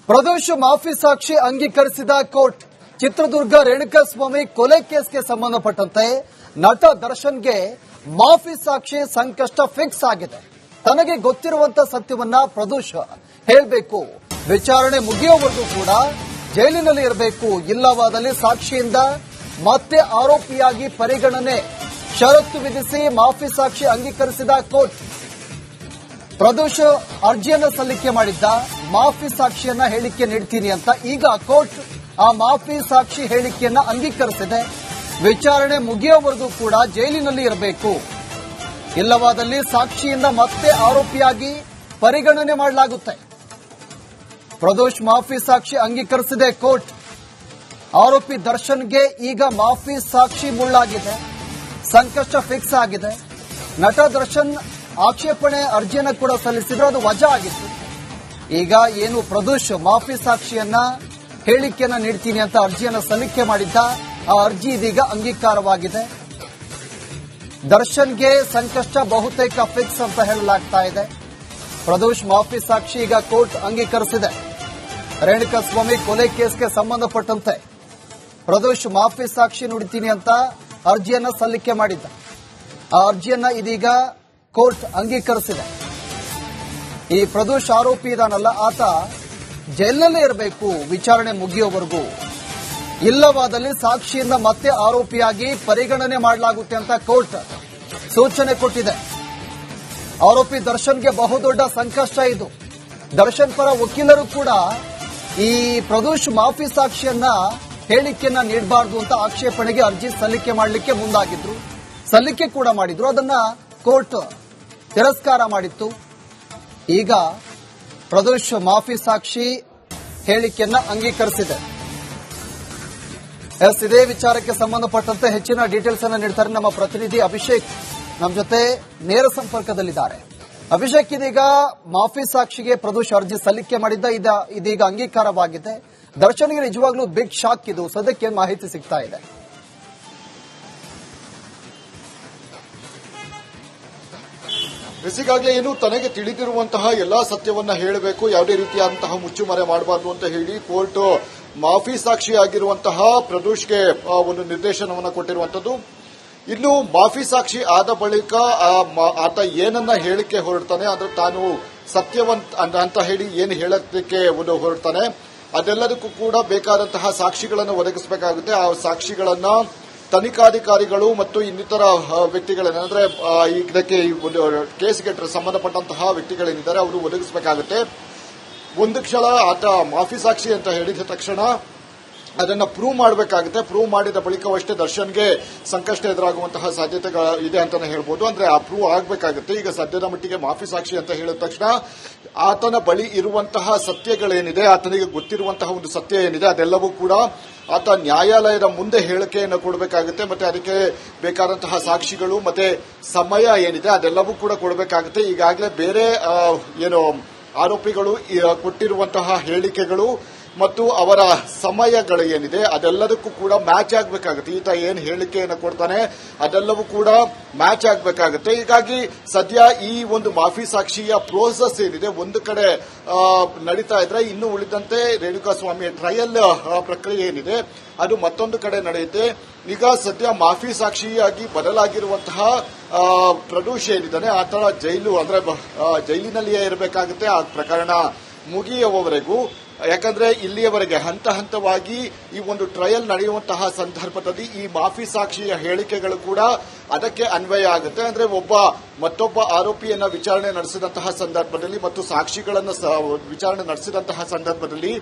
ಪ್ರದೋಷ ಮಾಫಿ ಸಾಕ್ಷಿ ಅಂಗೀಕರಿಸಿದ ಕೋರ್ಟ್. ಚಿತ್ರದುರ್ಗ ರೇಣುಕಾಸ್ವಾಮಿ ಕೊಲೆ ಕೇಸ್ಗೆ ಸಂಬಂಧಪಟ್ಟಂತೆ ನಟ ದರ್ಶನ್ಗೆ ಮಾಫಿ ಸಾಕ್ಷಿ ಸಂಕಷ್ಟ ಫಿಕ್ಸ್ ಆಗಿದೆ. ತನಗೆ ಗೊತ್ತಿರುವಂತ ಸತ್ಯವನ್ನ ಪ್ರದೋಷ ಹೇಳಬೇಕು, ವಿಚಾರಣೆ ಮುಗಿಯುವವರೆಗೂ ಕೂಡ ಜೈಲಿನಲ್ಲಿ ಇರಬೇಕು, ಇಲ್ಲವಾದಲ್ಲಿ ಸಾಕ್ಷಿಯಿಂದ ಮತ್ತೆ ಆರೋಪಿಯಾಗಿ ಪರಿಗಣನೆ ಷರತ್ತು ವಿಧಿಸಿ ಮಾಫಿ ಸಾಕ್ಷಿ ಅಂಗೀಕರಿಸಿದ ಕೋರ್ಟ್. ಪ್ರದೋಷ ಅರ್ಜಿಯನ್ನ ಸಲ್ಲಿಕೆ ಮಾಡಿದ್ದ, ಮಾಫಿ ಸಾಕ್ಷಿಯನ್ನ ಹೇಳಿಕೆ ನೀಡ್ತೀನಿ ಅಂತ. ಈಗ ಕೋರ್ಟ್ ಆ ಮಾಫಿ ಸಾಕ್ಷಿ ಹೇಳಿಕೆಯನ್ನ ಅಂಗೀಕರಿಸಿದೆ. ವಿಚಾರಣೆ ಮುಗಿಯುವವರೆಗೂ ಕೂಡ ಜೈಲಿನಲ್ಲಿ ಇರಬೇಕು, ಇಲ್ಲವಾದಲ್ಲಿ ಸಾಕ್ಷಿಯಿಂದ ಮತ್ತೆ ಆರೋಪಿಯಾಗಿ ಪರಿಗಣನೆ ಮಾಡಲಾಗುತ್ತೆ. ಪ್ರದೋಷ್ ಮಾಫಿ ಸಾಕ್ಷಿ ಅಂಗೀಕರಿಸಿದೆ ಕೋರ್ಟ್. ಆರೋಪಿ ದರ್ಶನ್ಗೆ ಈಗ ಮಾಫಿ ಸಾಕ್ಷಿ ಮುಳ್ಳಾಗಿದೆ, ಸಂಕಷ್ಟ ಫಿಕ್ಸ್ ಆಗಿದೆ. ನಟ ದರ್ಶನ್ ಆಕ್ಷೇಪಣೆ ಅರ್ಜಿಯನ್ನು ಕೂಡ ಸಲ್ಲಿಸಿದ್ರು, ಅದು ವಜಾ ಆಗಿತ್ತು. ಈಗ ಏನು ಪ್ರದೋಷ್ ಮಾಫಿ ಸಾಕ್ಷಿಯನ್ನ ಹೇಳಿಕೆಯನ್ನ ನೀಡ್ತೀನಿ ಅಂತ ಅರ್ಜಿಯನ್ನು ಸಲ್ಲಿಕೆ ಮಾಡಿದ್ದ, ಆ ಅರ್ಜಿ ಇದೀಗ ಅಂಗೀಕಾರವಾಗಿದೆ. ದರ್ಶನ್ಗೆ ಸಂಕಷ್ಟ ಬಹುತೇಕ ಫಿಕ್ಸ್ ಅಂತ ಹೇಳಲಾಗ್ತಾ ಇದೆ. ಪ್ರದೋಷ್ ಮಾಫಿ ಸಾಕ್ಷಿ ಈಗ ಕೋರ್ಟ್ ಅಂಗೀಕರಿಸಿದೆ. ರೇಣುಕಾಸ್ವಾಮಿ ಕೊಲೆ ಕೇಸ್ಗೆ ಸಂಬಂಧಪಟ್ಟಂತೆ ಪ್ರದೋಷ್ ಮಾಫಿ ಸಾಕ್ಷಿ ನುಡಿತೀನಿ ಅಂತ ಅರ್ಜಿಯನ್ನ ಸಲ್ಲಿಕೆ ಮಾಡಿದ್ದ, ಆ ಅರ್ಜಿಯನ್ನ ಇದೀಗ ಕೋರ್ಟ್ ಅಂಗೀಕರಿಸಿದೆ. ಈ ಪ್ರದೋಷ್ ಆರೋಪಿ ಇದಾನಲ್ಲ, ಆತ ಜೈಲಿನಲ್ಲೇ ಇರಬೇಕು ವಿಚಾರಣೆ ಮುಗಿಯುವವರೆಗೂ, ಇಲ್ಲವಾದಲ್ಲಿ ಸಾಕ್ಷಿಯಿಂದ ಮತ್ತೆ ಆರೋಪಿಯಾಗಿ ಪರಿಗಣನೆ ಮಾಡಲಾಗುತ್ತೆ ಅಂತ ಕೋರ್ಟ್ ಸೂಚನೆ ಕೊಟ್ಟಿದೆ. ಆರೋಪಿ ದರ್ಶನ್ಗೆ ಬಹುದೊಡ್ಡ ಸಂಕಷ್ಟ ಇದು. ದರ್ಶನ್ ಪರ ವಕೀಲರು ಕೂಡ ಈ ಪ್ರದೋಷ್ ಮಾಫಿ ಸಾಕ್ಷಿಯನ್ನ ಹೇಳಿಕೆಯನ್ನ ನೀಡಬಾರದು ಅಂತ ಆಕ್ಷೇಪಣೆಗೆ ಅರ್ಜಿ ಸಲ್ಲಿಕೆ ಮಾಡಲಿಕ್ಕೆ ಮುಂದಾಗಿದ್ರು, ಸಲ್ಲಿಕೆ ಕೂಡ ಮಾಡಿದ್ರು. ಅದನ್ನ ಕೋರ್ಟ್ ತಿರಸ್ಕಾರ ಮಾಡಿತ್ತು. ಈಗ ಪ್ರದೋಷ್ ಮಾಫಿ ಸಾಕ್ಷಿ ಹೇಳಿಕೆಯನ್ನ ಅಂಗೀಕರಿಸಿದೆ. ಇದೇ ವಿಚಾರಕ್ಕೆ ಸಂಬಂಧಪಟ್ಟಂತೆ ಹೆಚ್ಚಿನ ಡೀಟೇಲ್ಸ್ ಅನ್ನು ನೀಡ್ತಾರೆ ನಮ್ಮ ಪ್ರತಿನಿಧಿ ಅಭಿಷೇಕ್, ನಮ್ಮ ಜೊತೆ ನೇರ ಸಂಪರ್ಕದಲ್ಲಿದ್ದಾರೆ. ಅಭಿಷೇಕ್, ಇದೀಗ ಮಾಫಿ ಸಾಕ್ಷಿಗೆ ಪ್ರದೋಷ್ ಅರ್ಜಿ ಸಲ್ಲಿಕೆ ಮಾಡಿದ್ದ, ಇದೀಗ ಅಂಗೀಕಾರವಾಗಿದೆ. ದರ್ಶನ್ಗೆ ನಿಜವಾಗ್ಲೂ ಬಿಗ್ ಶಾಕ್ ಇದು. ಸದ್ಯಕ್ಕೆ ಮಾಹಿತಿ ಸಿಗ್ತಾ ಇದೆ. ಬೇಸಿಗಾಗಲೇ ಏನು ತನಗೆ ತಿಳಿದಿರುವಂತಹ ಎಲ್ಲಾ ಸತ್ಯವನ್ನ ಹೇಳಬೇಕು, ಯಾವುದೇ ರೀತಿಯಾದಂತಹ ಮುಚ್ಚುಮರೆ ಮಾಡಬಾರದು ಅಂತ ಹೇಳಿ ಕೋರ್ಟ್ ಮಾಫಿ ಸಾಕ್ಷಿಯಾಗಿರುವಂತಹ ಪ್ರದೋಷ್ಗೆ ಒಂದು ನಿರ್ದೇಶನವನ್ನು ಕೊಟ್ಟಿರುವಂತದ್ದು. ಇನ್ನು ಮಾಫಿ ಸಾಕ್ಷಿ ಆದ ಬಳಿಕ ಆತ ಏನನ್ನ ಹೇಳಿಕೆ ಹೊರಡ್ತಾನೆ, ಅಂದ್ರೆ ತಾನು ಸತ್ಯವಂತ ಅಂತ ಹೇಳಿ ಏನು ಹೇಳೋದಕ್ಕೆ ಒಂದು ಹೊರಡ್ತಾನೆ, ಅದೆಲ್ಲದಕ್ಕೂ ಕೂಡ ಬೇಕಾದಂತಹ ಸಾಕ್ಷಿಗಳನ್ನು ಒದಗಿಸಬೇಕಾಗುತ್ತೆ. ಆ ಸಾಕ್ಷಿಗಳನ್ನ ತನಿಖಾಧಿಕಾರಿಗಳು ಮತ್ತು ಇನ್ನಿತರ ವ್ಯಕ್ತಿಗಳೇನಂದ್ರೆ ಇದಕ್ಕೆ ಒಂದು ಕೇಸ್ಗೆ ಸಂಬಂಧಪಟ್ಟಂತಹ ವ್ಯಕ್ತಿಗಳೇನಿದ್ದಾರೆ ಅವರು ಒದಗಿಸಬೇಕಾಗುತ್ತೆ. ಒಂದು ಕ್ಷಣ ಆತ ಮಾಫಿ ಸಾಕ್ಷಿ ಅಂತ ಹೇಳಿದ ತಕ್ಷಣ ಅದನ್ನ ಪ್ರೂವ್ ಮಾಡಬೇಕಾಗುತ್ತೆ. ಪ್ರೂವ್ ಮಾಡಿದ ಬಳಿಕವಷ್ಟೇ ದರ್ಶನ್ಗೆ ಸಂಕಷ್ಟ ಎದುರಾಗುವಂತಹ ಸಾಧ್ಯತೆಗಳು ಇದೆ ಅಂತಾನೆ ಹೇಳ್ಬೋದು. ಅಂದ್ರೆ ಆ ಪ್ರೂವ್ ಆಗಬೇಕಾಗುತ್ತೆ. ಈಗ ಸದ್ಯದ ಮಟ್ಟಿಗೆ ಮಾಫಿ ಸಾಕ್ಷಿ ಅಂತ ಹೇಳಿದ ತಕ್ಷಣ ಆತನ ಬಳಿ ಇರುವಂತಹ ಸತ್ಯಗಳೇನಿದೆ, ಆತನಿಗೆ ಗೊತ್ತಿರುವಂತಹ ಒಂದು ಸತ್ಯ ಏನಿದೆ, ಅದೆಲ್ಲವೂ ಕೂಡ ಆತ ನ್ಯಾಯಾಲಯದ ಮುಂದೆ ಹೇಳಿಕೆಯನ್ನು ಕೊಡಬೇಕಾಗುತ್ತೆ. ಮತ್ತೆ ಅದಕ್ಕೆ ಬೇಕಾದಂತಹ ಸಾಕ್ಷಿಗಳು ಮತ್ತೆ ಸಮಯ ಏನಿದೆ ಅದೆಲ್ಲವೂ ಕೂಡ ಕೊಡಬೇಕಾಗುತ್ತೆ. ಈಗಾಗಲೇ ಬೇರೆ ಏನು ಆರೋಪಿಗಳು ಕೊಟ್ಟಿರುವಂತಹ ಹೇಳಿಕೆಗಳು ಮತ್ತು ಅವರ ಸಮಯಗಳು ಏನಿದೆ ಅದೆಲ್ಲದಕ್ಕೂ ಕೂಡ ಮ್ಯಾಚ್ ಆಗಬೇಕಾಗುತ್ತೆ. ಈತ ಏನು ಹೇಳಿಕೆಯನ್ನು ಕೊಡ್ತಾನೆ ಅದೆಲ್ಲವೂ ಕೂಡ ಮ್ಯಾಚ್ ಆಗಬೇಕಾಗುತ್ತೆ. ಹೀಗಾಗಿ ಸದ್ಯ ಈ ಒಂದು ಮಾಫಿ ಸಾಕ್ಷಿಯ ಪ್ರೋಸೆಸ್ ಏನಿದೆ ಒಂದು ಕಡೆ ನಡೀತಾ ಇದ್ರೆ, ಇನ್ನು ಉಳಿದಂತೆ ರೇಣುಕಾಸ್ವಾಮಿಯ ಟ್ರಯಲ್ ಪ್ರಕ್ರಿಯೆ ಏನಿದೆ ಅದು ಮತ್ತೊಂದು ಕಡೆ ನಡೆಯುತ್ತೆ. ಈಗ ಸದ್ಯ ಮಾಫಿ ಸಾಕ್ಷಿಯಾಗಿ ಬದಲಾಗಿರುವಂತಹ ಪ್ರದೋಷ್ ಏನಿದ್ದಾನೆ ಆತ ಜೈಲಿನಲ್ಲಿಯೇ ಇರಬೇಕಾಗುತ್ತೆ ಆ ಪ್ರಕರಣ ಮುಗಿಯುವವರೆಗೂ. ಯಾಕಂದ್ರೆ ಇಲ್ಲಿಯವರೆಗೆ ಹಂತ ಹಂತವಾಗಿ ಈ ಒಂದು ಟ್ರಯಲ್ ನಡೆಯುವಂತಹ ಸಂದರ್ಭದಲ್ಲಿ ಈ ಮಾಫಿ ಸಾಕ್ಷಿಯ ಹೇಳಿಕೆಗಳು ಕೂಡ ಅದಕ್ಕೆ ಅನ್ವಯ ಆಗುತ್ತೆ. ಅಂದ್ರೆ ಮತ್ತೊಬ್ಬ ಆರೋಪಿಯನ್ನ ವಿಚಾರಣೆ ನಡೆಸಿದಂತಹ ಸಂದರ್ಭದಲ್ಲಿ ಮತ್ತು ಸಾಕ್ಷಿಗಳನ್ನು ವಿಚಾರಣೆ ನಡೆಸಿದಂತಹ ಸಂದರ್ಭದಲ್ಲಿ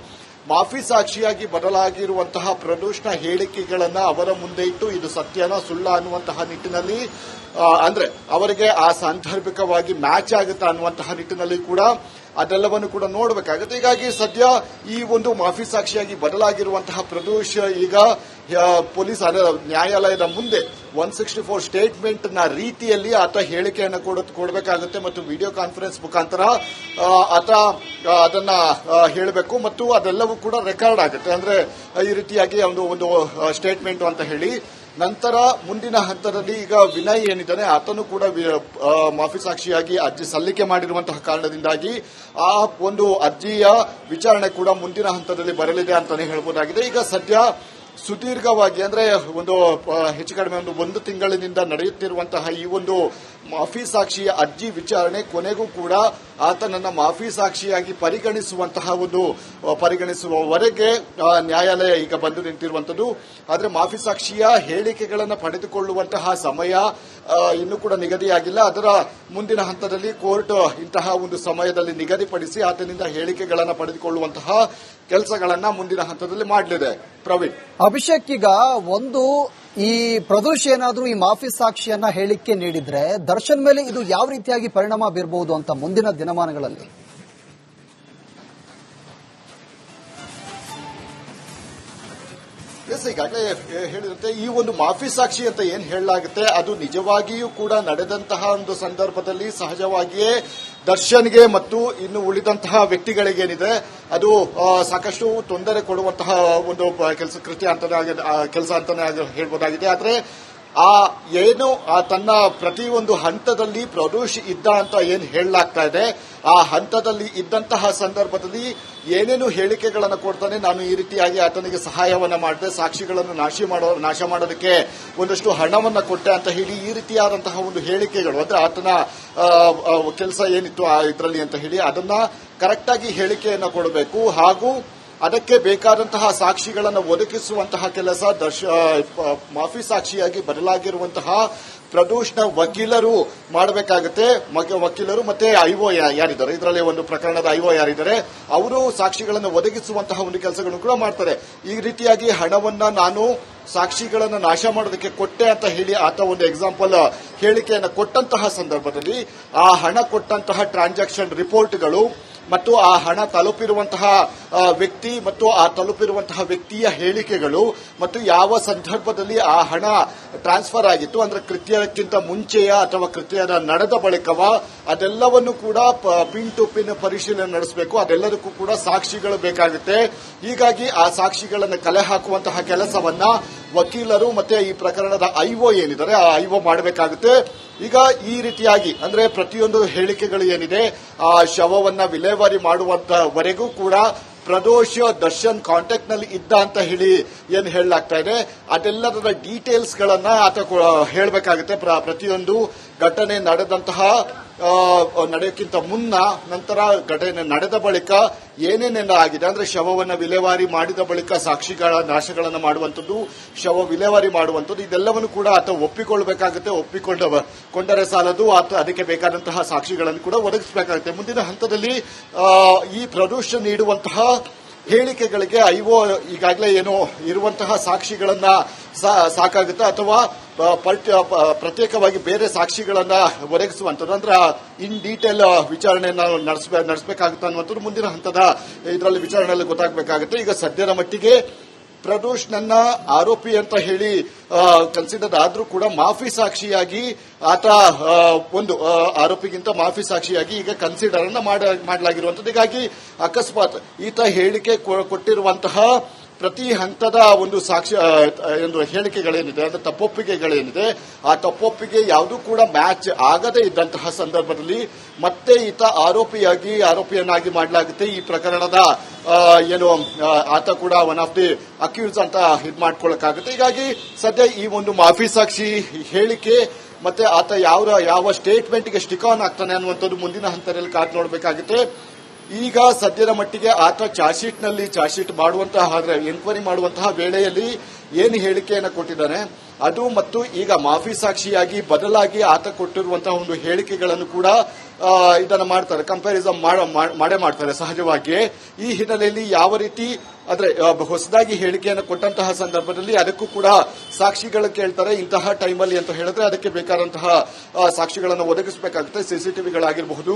ಮಾಫಿ ಸಾಕ್ಷಿಯಾಗಿ ಬದಲಾಗಿರುವಂತಹ ಪ್ರದೋಷ್ನ ಹೇಳಿಕೆಗಳನ್ನ ಅವರ ಮುಂದೆ ಇಟ್ಟು ಇದು ಸತ್ಯನ ಸುಳ್ಳ ಅನ್ನುವಂತಹ ನಿಟ್ಟಿನಲ್ಲಿ, ಅಂದ್ರೆ ಅವರಿಗೆ ಆ ಸಾಂದರ್ಭಿಕವಾಗಿ ಮ್ಯಾಚ್ ಆಗುತ್ತಾ ಅನ್ನುವಂತಹ ನಿಟ್ಟಿನಲ್ಲಿ ಕೂಡ ಅದೆಲ್ಲವನ್ನು ಕೂಡ ನೋಡಬೇಕಾಗುತ್ತೆ. ಹೀಗಾಗಿ ಸದ್ಯ ಈ ಒಂದು ಮಾಫಿ ಸಾಕ್ಷಿಯಾಗಿ ಬದಲಾಗಿರುವಂತಹ ಪ್ರದೋಷ್ ಈಗ ಪೊಲೀಸ್ ನ್ಯಾಯಾಲಯದ ಮುಂದೆ 164 ಸ್ಟೇಟ್ಮೆಂಟ್ ನ ರೀತಿಯಲ್ಲಿ ಆತ ಹೇಳಿಕೆಯನ್ನು ಕೊಡಬೇಕಾಗುತ್ತೆ ಮತ್ತು ವಿಡಿಯೋ ಕಾನ್ಫರೆನ್ಸ್ ಮುಖಾಂತರ ಆತ ಅದನ್ನ ಹೇಳಬೇಕು ಮತ್ತು ಅದೆಲ್ಲವೂ ಕೂಡ ರೆಕಾರ್ಡ್ ಆಗುತ್ತೆ. ಅಂದ್ರೆ ಈ ರೀತಿಯಾಗಿ ಒಂದು ಸ್ಟೇಟ್ಮೆಂಟ್ ಅಂತ ಹೇಳಿ ನಂತರ ಮುಂದಿನ ಹಂತದಲ್ಲಿ ಈಗ ವಿನಯ್ ಏನಿದ್ದಾನೆ ಆತನು ಕೂಡ ಮಾಫಿ ಸಾಕ್ಷಿಯಾಗಿ ಅರ್ಜಿ ಸಲ್ಲಿಕೆ ಮಾಡಿರುವಂತಹ ಕಾರಣದಿಂದಾಗಿ ಆ ಒಂದು ಅರ್ಜಿಯ ವಿಚಾರಣೆ ಕೂಡ ಮುಂದಿನ ಹಂತದಲ್ಲಿ ಬರಲಿದೆ ಅಂತಾನೆ ಹೇಳಬಹುದಾಗಿದೆ. ಈಗ ಸದ್ಯ ಸುದೀರ್ಘವಾಗಿ ಅಂದ್ರೆ ಒಂದು ಹೆಚ್ಚು ಕಡಿಮೆ ಒಂದು ತಿಂಗಳಿನಿಂದ ನಡೆಯುತ್ತಿರುವಂತಹ ಈ ಒಂದು ಮಾಫಿ ಸಾಕ್ಷಿಯ ಅರ್ಜಿ ವಿಚಾರಣೆ ಕೊನೆಗೂ ಕೂಡ ಆತನನ್ನ ಮಾಫಿ ಸಾಕ್ಷಿಯಾಗಿ ಪರಿಗಣಿಸುವವರೆಗೆ ನ್ಯಾಯಾಲಯ ಈಗ ಬಂದು ನಿಂತಿರುವಂತದ್ದು. ಆದರೆ ಮಾಫಿ ಸಾಕ್ಷಿಯ ಹೇಳಿಕೆಗಳನ್ನು ಪಡೆದುಕೊಳ್ಳುವಂತಹ ಸಮಯ ಇನ್ನೂ ಕೂಡ ನಿಗದಿಯಾಗಿಲ್ಲ. ಅದರ ಮುಂದಿನ ಹಂತದಲ್ಲಿ ಕೋರ್ಟ್ ಇಂತಹ ಒಂದು ಸಮಯದಲ್ಲಿ ನಿಗದಿಪಡಿಸಿ ಆತನಿಂದ ಹೇಳಿಕೆಗಳನ್ನು ಪಡೆದುಕೊಳ್ಳುವಂತಹ ಕೆಲಸಗಳನ್ನ ಮುಂದಿನ ಹಂತದಲ್ಲಿ ಮಾಡಲಿದೆ. ಪ್ರವೀಣ್, ಅಭಿಷೇಕ್, ಈಗ ಒಂದು ಈ ಪ್ರದೋಷ್ ಏನಾದ್ರೂ ಈ ಮಾಫಿ ಸಾಕ್ಷಿಯನ್ನ ಹೇಳಿಕೆ ನೀಡಿದ್ರೆ ದರ್ಶನ್ ಮೇಲೆ ಇದು ಯಾವ ರೀತಿಯಾಗಿ ಪರಿಣಾಮ ಬೀರಬಹುದು ಅಂತ ಮುಂದಿನ ದಿನಮಾನಗಳಲ್ಲಿ? ಈಗಾಗಲೇ ಹೇಳಿದಂತೆ ಈ ಒಂದು ಮಾಫಿ ಸಾಕ್ಷಿ ಅಂತ ಏನ್ ಹೇಳಲಾಗುತ್ತೆ ಅದು ನಿಜವಾಗಿಯೂ ಕೂಡ ನಡೆದಂತಹ ಒಂದು ಸಂದರ್ಭದಲ್ಲಿ ಸಹಜವಾಗಿಯೇ ದರ್ಶನ್ಗೆ ಮತ್ತು ಇನ್ನು ಉಳಿದಂತಹ ವ್ಯಕ್ತಿಗಳಿಗೇನಿದೆ ಅದು ಸಾಕಷ್ಟು ತೊಂದರೆ ಕೊಡುವಂತಹ ಒಂದು ಕೆಲಸ ಅಂತಾನೆ ಹೇಳ್ಬೋದಾಗಿದೆ. ಆದ್ರೆ ತನ್ನ ಪ್ರತಿಯೊಂದು ಹಂತದಲ್ಲಿ ಪ್ರದೋಷ್ ಇದ್ದ ಅಂತ ಏನ್ ಹೇಳಲಾಗ್ತಾ ಇದೆ ಆ ಹಂತದಲ್ಲಿ ಇದ್ದಂತಹ ಸಂದರ್ಭದಲ್ಲಿ ಏನೇನು ಹೇಳಿಕೆಗಳನ್ನು ಕೊಡ್ತಾನೆ, ನಾನು ಈ ರೀತಿಯಾಗಿ ಆತನಿಗೆ ಸಹಾಯವನ್ನ ಮಾಡಿದೆ, ಸಾಕ್ಷಿಗಳನ್ನು ನಾಶ ಮಾಡೋದಕ್ಕೆ ಒಂದಷ್ಟು ಹಣವನ್ನ ಕೊಟ್ಟೆ ಅಂತ ಹೇಳಿ ಈ ರೀತಿಯಾದಂತಹ ಒಂದು ಹೇಳಿಕೆಗಳು ಅಂದ್ರೆ ಆತನ ಕೆಲಸ ಏನಿತ್ತು ಇದರಲ್ಲಿ ಅಂತ ಹೇಳಿ ಅದನ್ನ ಕರೆಕ್ಟ್ ಆಗಿ ಹೇಳಿಕೆಯನ್ನ ಕೊಡಬೇಕು. ಹಾಗೂ ಅದಕ್ಕೆ ಬೇಕಾದಂತಹ ಸಾಕ್ಷಿಗಳನ್ನು ಒದಗಿಸುವಂತಹ ಕೆಲಸ ಮಾಫಿ ಸಾಕ್ಷಿಯಾಗಿ ಬದಲಾಗಿರುವಂತಹ ಪ್ರದೋಷ್ನ ವಕೀಲರು ಮಾಡಬೇಕಾಗುತ್ತೆ. ವಕೀಲರು ಮತ್ತೆ ಐಒ ಯಾರಿದ್ದಾರೆ, ಇದರಲ್ಲಿ ಒಂದು ಪ್ರಕರಣದ ಐಒ ಯಾರಿದ್ದಾರೆ ಅವರು ಸಾಕ್ಷಿಗಳನ್ನು ಒದಗಿಸುವಂತಹ ಒಂದು ಕೆಲಸಗಳನ್ನು ಕೂಡ ಮಾಡ್ತಾರೆ. ಈ ರೀತಿಯಾಗಿ ಹಣವನ್ನ ನಾನು ಸಾಕ್ಷಿಗಳನ್ನು ನಾಶ ಮಾಡೋದಕ್ಕೆ ಕೊಟ್ಟೆ ಅಂತ ಹೇಳಿ ಆತ ಒಂದು ಎಕ್ಸಾಂಪಲ್ ಹೇಳಿಕೆಯನ್ನು ಕೊಟ್ಟಂತಹ ಸಂದರ್ಭದಲ್ಲಿ ಆ ಹಣ ಕೊಟ್ಟಂತಹ ಟ್ರಾನ್ಸಾಕ್ಷನ್ ರಿಪೋರ್ಟ್ಗಳು ಮತ್ತು ಆ ಹಣ ತಲುಪಿರುವಂತಹ ವ್ಯಕ್ತಿ ಮತ್ತು ಆ ತಲುಪಿರುವಂತಹ ವ್ಯಕ್ತಿಯ ಹೇಳಿಕೆಗಳು ಮತ್ತು ಯಾವ ಸಂದರ್ಭದಲ್ಲಿ ಆ ಹಣ ಟ್ರಾನ್ಸ್ಫರ್ ಆಗಿತ್ತು ಅಂದ್ರೆ ಕೃತ್ಯಕ್ಕಿಂತ ಮುಂಚೆಯ ಅಥವಾ ಕೃತ್ಯದ ನಡೆದ ಬಳಿಕವ ಅದೆಲ್ಲವನ್ನು ಕೂಡ ಪಿನ್ ಟು ಪಿನ್ ಪರಿಶೀಲನೆ ನಡೆಸಬೇಕು. ಅದೆಲ್ಲದಕ್ಕೂ ಕೂಡ ಸಾಕ್ಷಿಗಳು ಬೇಕಾಗುತ್ತೆ. ಹೀಗಾಗಿ ಆ ಸಾಕ್ಷಿಗಳನ್ನು ಕಲೆ ಹಾಕುವಂತಹ ಕೆಲಸವನ್ನ ವಕೀಲರು ಮತ್ತೆ ಈ ಪ್ರಕರಣದ ಐಒ ಏನಿದ್ದಾರೆ ಆ ಐಒ ಮಾಡಬೇಕಾಗುತ್ತೆ. ಈಗ ಈ ರೀತಿಯಾಗಿ ಅಂದ್ರೆ ಪ್ರತಿಯೊಂದು ಹೇಳಿಕೆಗಳು ಏನಿದೆ ಆ ಶವವನ್ನ ವಿಲೇವಾರಿ ಮಾಡುವಂತವರೆಗೂ ಕೂಡ ಪ್ರದೋಷ್ ದರ್ಶನ್ ಕಾಂಟ್ಯಾಕ್ಟ್ ನಲ್ಲಿ ಇದ್ದ ಅಂತ ಹೇಳಿ ಏನ್ ಹೇಳಲಾಗ್ತಾ ಇದೆ ಅದೆಲ್ಲದರ ಡೀಟೇಲ್ಸ್ ಗಳನ್ನ ಆತ ಹೇಳಬೇಕಾಗುತ್ತೆ. ಪ್ರತಿಯೊಂದು ಘಟನೆ ನಡೆಯಕ್ಕಿಂತ ಮುನ್ನ, ನಂತರ ಘಟನೆ ನಡೆದ ಬಳಿಕ ಏನೇನೆಲ್ಲ ಆಗಿದೆ ಅಂದ್ರೆ ಶವವನ್ನ ವಿಲೇವಾರಿ ಮಾಡಿದ ಬಳಿಕ ಸಾಕ್ಷಿಗಳ ನಾಶಗಳನ್ನು ಮಾಡುವಂಥದ್ದು, ಶವ ವಿಲೇವಾರಿ ಮಾಡುವಂಥದ್ದು, ಇದೆಲ್ಲವನ್ನು ಕೂಡ ಆತ ಒಪ್ಪಿಕೊಳ್ಳಬೇಕಾಗುತ್ತೆ. ಒಪ್ಪಿಕೊಂಡರೆ ಸಾಲದು, ಅದಕ್ಕೆ ಬೇಕಾದಂತಹ ಸಾಕ್ಷಿಗಳನ್ನು ಕೂಡ ಒದಗಿಸಬೇಕಾಗುತ್ತೆ. ಮುಂದಿನ ಹಂತದಲ್ಲಿ ಈ ಪ್ರದೋಷ್ ನೀಡುವಂತಹ ಹೇಳಿಕೆಗಳಿಗೆ ಐಒ ಈಗಾಗಲೇ ಏನೋ ಇರುವಂತಹ ಸಾಕ್ಷಿಗಳನ್ನ ಸಾಕಾಗುತ್ತೆ ಅಥವಾ ಪ್ರತ್ಯೇಕವಾಗಿ ಬೇರೆ ಸಾಕ್ಷಿಗಳನ್ನ ಒದಗಿಸುವಂಥದ್ದು ಅಂದ್ರೆ ಇನ್ ಡೀಟೇಲ್ ವಿಚಾರಣೆಯನ್ನು ನಡೆಸಬೇಕಾಗುತ್ತೆ ಅನ್ನುವಂಥದ್ದು ಮುಂದಿನ ಹಂತದ ಇದರಲ್ಲಿ ವಿಚಾರಣೆಯಲ್ಲಿ ಗೊತ್ತಾಗಬೇಕಾಗುತ್ತೆ. ಈಗ ಸದ್ಯದ ಮಟ್ಟಿಗೆ ಪ್ರದೋಷ್ ನನ್ನ ಆರೋಪಿ ಅಂತ ಹೇಳಿ ಕನ್ಸಿಡರ್ ಆದ್ರೂ ಕೂಡ ಮಾಫಿ ಸಾಕ್ಷಿಯಾಗಿ ಆತ ಒಂದು ಆರೋಪಿಗಿಂತ ಮಾಫಿ ಸಾಕ್ಷಿಯಾಗಿ ಈಗ ಕನ್ಸಿಡರ್ ಅನ್ನ ಮಾಡಲಾಗಿರುವಂತದ್ದು. ಹೀಗಾಗಿ ಅಕಸ್ಮಾತ್ ಈತ ಹೇಳಿಕೆ ಕೊಟ್ಟಿರುವಂತಹ ಪ್ರತಿ ಹಂತದ ಒಂದು ಹೇಳಿಕೆಗಳೇನಿದೆ ಅಂದ್ರೆ ತಪ್ಪೊಪ್ಪಿಗೆಗಳೇನಿದೆ ಆ ತಪ್ಪೊಪ್ಪಿಗೆ ಯಾವುದೂ ಕೂಡ ಮ್ಯಾಚ್ ಆಗದೇ ಇದ್ದಂತಹ ಸಂದರ್ಭದಲ್ಲಿ ಮತ್ತೆ ಈತ ಆರೋಪಿಯನ್ನಾಗಿ ಮಾಡಲಾಗುತ್ತೆ. ಈ ಪ್ರಕರಣದ ಆತ ಕೂಡ ಒನ್ ಆಫ್ ದಿ ಅಕ್ಯೂಸ್ ಅಂತ ಇದು ಮಾಡ್ಕೊಳ್ಳಕ್ಕಾಗುತ್ತೆ. ಹೀಗಾಗಿ ಸದ್ಯ ಈ ಒಂದು ಮಾಫಿ ಸಾಕ್ಷಿ ಹೇಳಿಕೆ ಮತ್ತೆ ಆತ ಯಾವ ಸ್ಟೇಟ್ಮೆಂಟ್ಗೆ ಸ್ಟಿಕ್ ಆನ್ ಆಗ್ತಾನೆ ಅನ್ನುವಂಥದ್ದು ಮುಂದಿನ ಹಂತದಲ್ಲಿ ಕಾದು ನೋಡಬೇಕಾಗುತ್ತೆ. ಈಗ ಸದ್ಯದ ಮಟ್ಟಿಗೆ ಆತ ಚಾರ್ಜ್ ಶೀಟ್ ಮಾಡುವಂತಹ ಎನ್ಕ್ವೈರಿ ಮಾಡುವಂತಹ ವೇಳೆಯಲ್ಲಿ ಏನು ಹೇಳಿಕೆಯನ್ನು ಕೊಟ್ಟಿದ್ದಾನೆ ಅದು ಮತ್ತು ಈಗ ಮಾಫಿ ಸಾಕ್ಷಿಯಾಗಿ ಬದಲಾಗಿ ಆತ ಕೊಟ್ಟಿರುವಂತಹ ಒಂದು ಹೇಳಿಕೆಗಳನ್ನು ಕೂಡ ಇದನ್ನು ಮಾಡ್ತಾರೆ, ಕಂಪ್ಯಾರಿಸನ್ ಮಾಡೇ ಮಾಡ್ತಾರೆ ಸಹಜವಾಗಿಯೇ. ಈ ಹಿನ್ನೆಲೆಯಲ್ಲಿ ಯಾವ ರೀತಿ ಅಂದ್ರೆ ಹೊಸದಾಗಿ ಹೇಳಿಕೆಯನ್ನು ಕೊಟ್ಟಂತಹ ಸಂದರ್ಭದಲ್ಲಿ ಅದಕ್ಕೂ ಕೂಡ ಸಾಕ್ಷಿಗಳು ಕೇಳ್ತಾರೆ. ಇಂತಹ ಟೈಮಲ್ಲಿ ಅಂತ ಹೇಳಿದ್ರೆ ಅದಕ್ಕೆ ಬೇಕಾದಂತಹ ಸಾಕ್ಷಿಗಳನ್ನು ಒದಗಿಸಬೇಕಾಗುತ್ತೆ. ಸಿಸಿಟಿವಿಗಳಾಗಿರಬಹುದು,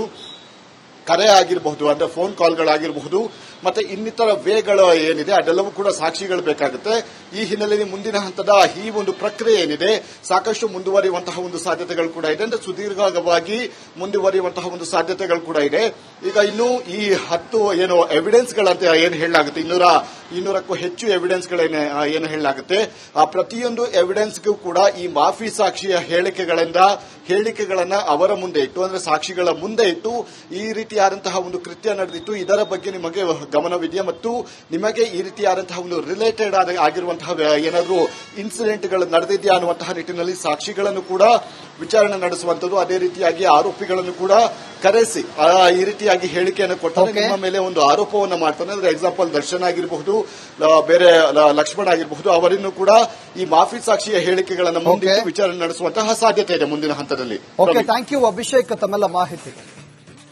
ಕರೆ ಆಗಿರಬಹುದು, ಅಂದ್ರೆ ಫೋನ್ ಕಾಲ್ಗಳಾಗಿರಬಹುದು, ಮತ್ತೆ ಇನ್ನಿತರ ವೇಗಳು ಏನಿದೆ ಅದೆಲ್ಲವೂ ಕೂಡ ಸಾಕ್ಷಿಗಳು ಬೇಕಾಗುತ್ತೆ. ಈ ಹಿನ್ನೆಲೆಯಲ್ಲಿ ಮುಂದಿನ ಹಂತದ ಈ ಒಂದು ಪ್ರಕ್ರಿಯೆ ಏನಿದೆ ಸಾಕಷ್ಟು ಮುಂದುವರಿಯುವಂತಹ ಒಂದು ಸಾಧ್ಯತೆಗಳು ಕೂಡ ಇದೆ, ಅಂದ್ರೆ ಸುದೀರ್ಘವಾಗಿ ಮುಂದುವರಿಯುವಂತಹ ಒಂದು ಸಾಧ್ಯತೆಗಳು ಕೂಡ ಇದೆ. ಈಗ ಇನ್ನು ಈ 10 ಎವಿಡೆನ್ಸ್ಗಳಂತ ಏನು ಹೇಳಲಾಗುತ್ತೆ, 200ಕ್ಕೂ ಹೆಚ್ಚು ಎವಿಡೆನ್ಸ್ಗಳೇನೆ ಏನು ಹೇಳಲಾಗುತ್ತೆ. ಆ ಪ್ರತಿಯೊಂದು ಎವಿಡೆನ್ಸ್ಗೂ ಕೂಡ ಈ ಮಾಫಿ ಸಾಕ್ಷಿಯ ಹೇಳಿಕೆಗಳನ್ನ ಅವರ ಮುಂದೆ ಇಟ್ಟು, ಅಂದ್ರೆ ಸಾಕ್ಷಿಗಳ ಮುಂದೆ ಇಟ್ಟು ಈ ರೀತಿಯಾದಂತಹ ಒಂದು ಕೃತ್ಯ ನಡೆದಿತ್ತು, ಇದರ ಬಗ್ಗೆ ನಿಮಗೆ ಗಮನವಿದೆಯಾ ಮತ್ತು ನಿಮಗೆ ಈ ರೀತಿಯಾದಂತಹ ಒಂದು ರಿಲೇಟೆಡ್ ಆಗಿರುವಂತಹ ಏನಾದರೂ ಇನ್ಸಿಡೆಂಟ್ಗಳು ನಡೆದಿದೆಯಾ ಅನ್ನುವಂತಹ ನಿಟ್ಟಿನಲ್ಲಿ ಸಾಕ್ಷಿಗಳನ್ನು ಕೂಡ ವಿಚಾರಣೆ ನಡೆಸುವಂತದ್ದು. ಅದೇ ರೀತಿಯಾಗಿ ಆರೋಪಿಗಳನ್ನು ಕೂಡ ಕರೆಸಿ ಈ ರೀತಿಯಾಗಿ ಹೇಳಿಕೆಯನ್ನು ಕೊಟ್ಟರೆ ನಿಮ್ಮ ಮೇಲೆ ಒಂದು ಆರೋಪವನ್ನು ಮಾಡ್ತಾನೆ. ಅಂದ್ರೆ ಎಕ್ಸಾಂಪಲ್ ದರ್ಶನ್ ಆಗಿರಬಹುದು, ಬೇರೆ ಲಕ್ಷ್ಮಣ್ ಆಗಿರಬಹುದು, ಅವರನ್ನು ಕೂಡ ಈ ಮಾಫಿ ಸಾಕ್ಷಿಯ ಹೇಳಿಕೆಗಳನ್ನು ಮುಂದಿಟ್ಟು ವಿಚಾರಣೆ ನಡೆಸುವಂತಹ ಸಾಧ್ಯತೆ ಇದೆ ಮುಂದಿನ ಹಂತದಲ್ಲಿ. ಥ್ಯಾಂಕ್ ಯು ಅಭಿಷೇಕ್ ತಮ್ಮೆಲ್ಲ ಮಾಹಿತಿ.